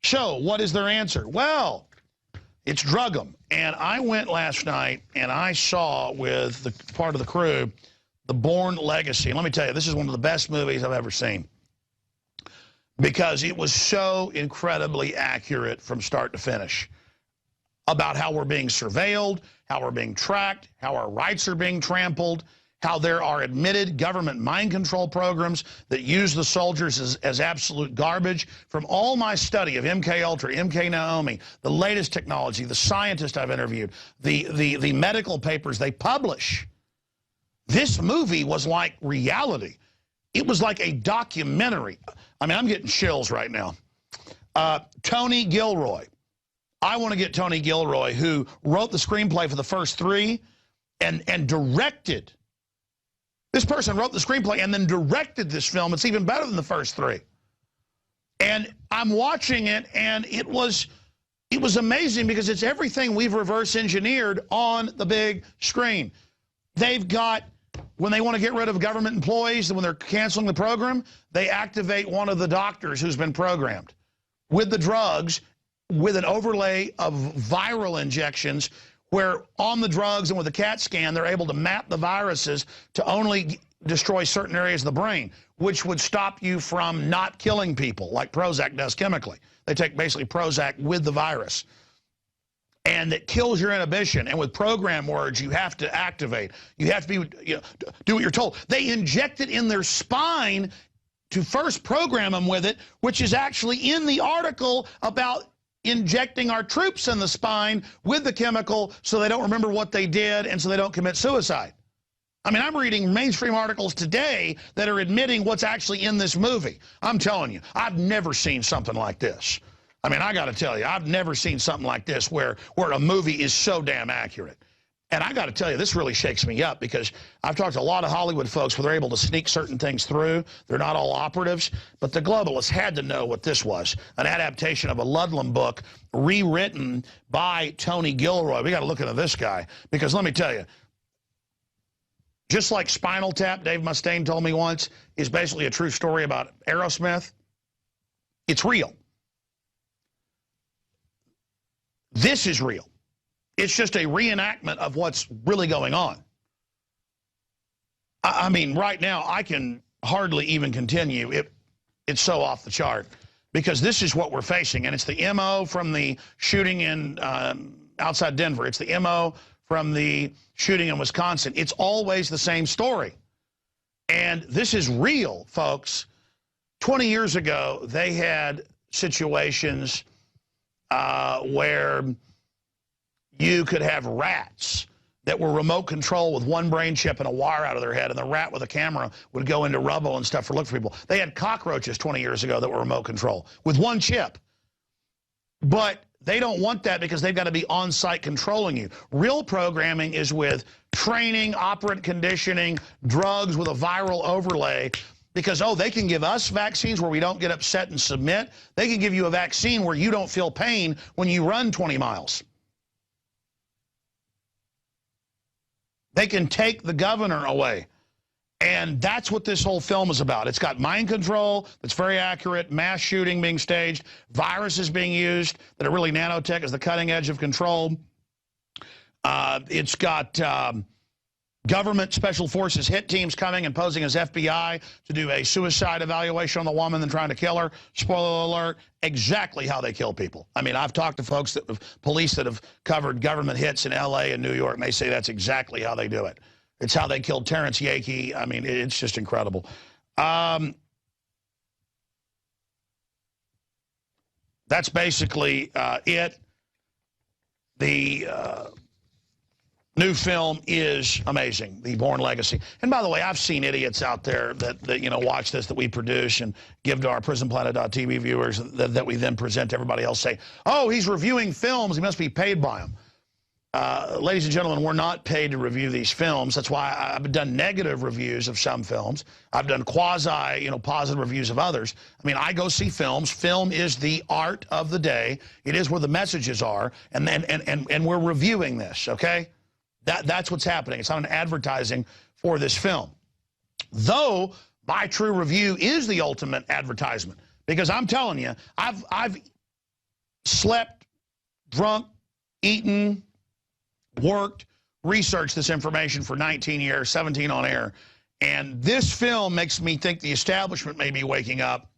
So what is their answer? Well, it's drug them. And I went last night and I saw with the part of the crew the Bourne Legacy. And let me tell you, this is one of the best movies I've ever seen because it was so incredibly accurate from start to finish about how we're being surveilled, how we're being tracked, how our rights are being trampled, how there are admitted government mind control programs that use the soldiers as absolute garbage. From all my study of MKUltra, MK Naomi, the latest technology, the scientists I've interviewed, the medical papers they publish, this movie was like reality. It was like a documentary. I mean, I'm getting chills right now. Tony Gilroy. I want to get Tony Gilroy, who wrote the screenplay for the first three and directed. This person wrote the screenplay and then directed this film. It's even better than the first three. And I'm watching it, and it was amazing because it's everything we've reverse engineered on the big screen. They've got, when they want to get rid of government employees, when they're canceling the program, they activate one of the doctors who's been programmed with the drugs, with an overlay of viral injections where on the drugs and with a CAT scan, they're able to map the viruses to only destroy certain areas of the brain, which would stop you from not killing people like Prozac does chemically. They take basically Prozac with the virus. And it kills your inhibition. And with program words, you have to activate. You have to be, do what you're told. They inject it in their spine to first program them with it, which is actually in the article about injecting our troops in the spine with the chemical so they don't remember what they did and so they don't commit suicide. I mean, I'm reading mainstream articles today that are admitting what's actually in this movie. I'm telling you, I've never seen something like this. I mean, I got to tell you, I've never seen something like this where a movie is so damn accurate. And I got to tell you, this really shakes me up because I've talked to a lot of Hollywood folks where they're able to sneak certain things through. They're not all operatives, but the globalists had to know what this was, an adaptation of a Ludlum book rewritten by Tony Gilroy. We got to look into this guy because let me tell you, just like Spinal Tap, Dave Mustaine told me once, is basically a true story about Aerosmith, it's real. This is real. It's just a reenactment of what's really going on. I mean, right now, I can hardly even continue. It's so off the chart because this is what we're facing. And it's the MO from the shooting in outside Denver. It's the MO from the shooting in Wisconsin. It's always the same story. And this is real, folks. 20 years ago, they had situations where you could have rats that were remote control with one brain chip and a wire out of their head, and the rat with a camera would go into rubble and stuff for look for people. They had cockroaches 20 years ago that were remote control with one chip. But they don't want that because they've got to be on-site controlling you. Real programming is with training, operant conditioning, drugs with a viral overlay. Because, oh, they can give us vaccines where we don't get upset and submit. They can give you a vaccine where you don't feel pain when you run 20 miles. They can take the governor away. And that's what this whole film is about. It's got mind control that's very accurate, mass shooting being staged, viruses being used that are really nanotech as the cutting edge of control. It's got government special forces hit teams coming and posing as FBI to do a suicide evaluation on the woman and trying to kill her. Spoiler alert, exactly how they kill people. I mean, I've talked to folks, police that have covered government hits in L.A. and New York, and they say that's exactly how they do it. It's how they killed Terrence Yakey. I mean, it's just incredible. That's basically it. The new film is amazing, The Bourne Legacy. And by the way, I've seen idiots out there that you know, watch this, that we produce and give to our PrisonPlanet.tv viewers that we then present to everybody else, say, oh, he's reviewing films, he must be paid by them. Ladies and gentlemen, we're not paid to review these films. That's why I've done negative reviews of some films. I've done quasi, you know, positive reviews of others. I mean, I go see films. Film is the art of the day. It is where the messages are, and we're reviewing this, okay? That's what's happening. It's not an advertising for this film. Though my true review is the ultimate advertisement, because I'm telling you, I've slept, drunk, eaten, worked, researched this information for 19 years, 17 on air. And this film makes me think the establishment may be waking up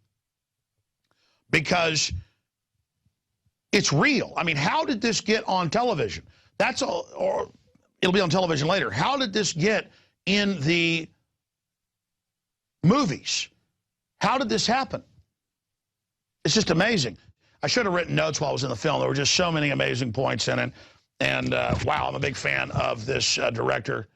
because it's real. I mean, how did this get on television? That's all, or it'll be on television later. How did this get in the movies? How did this happen? It's just amazing. I should have written notes while I was in the film. There were just so many amazing points in it. And wow, I'm a big fan of this director.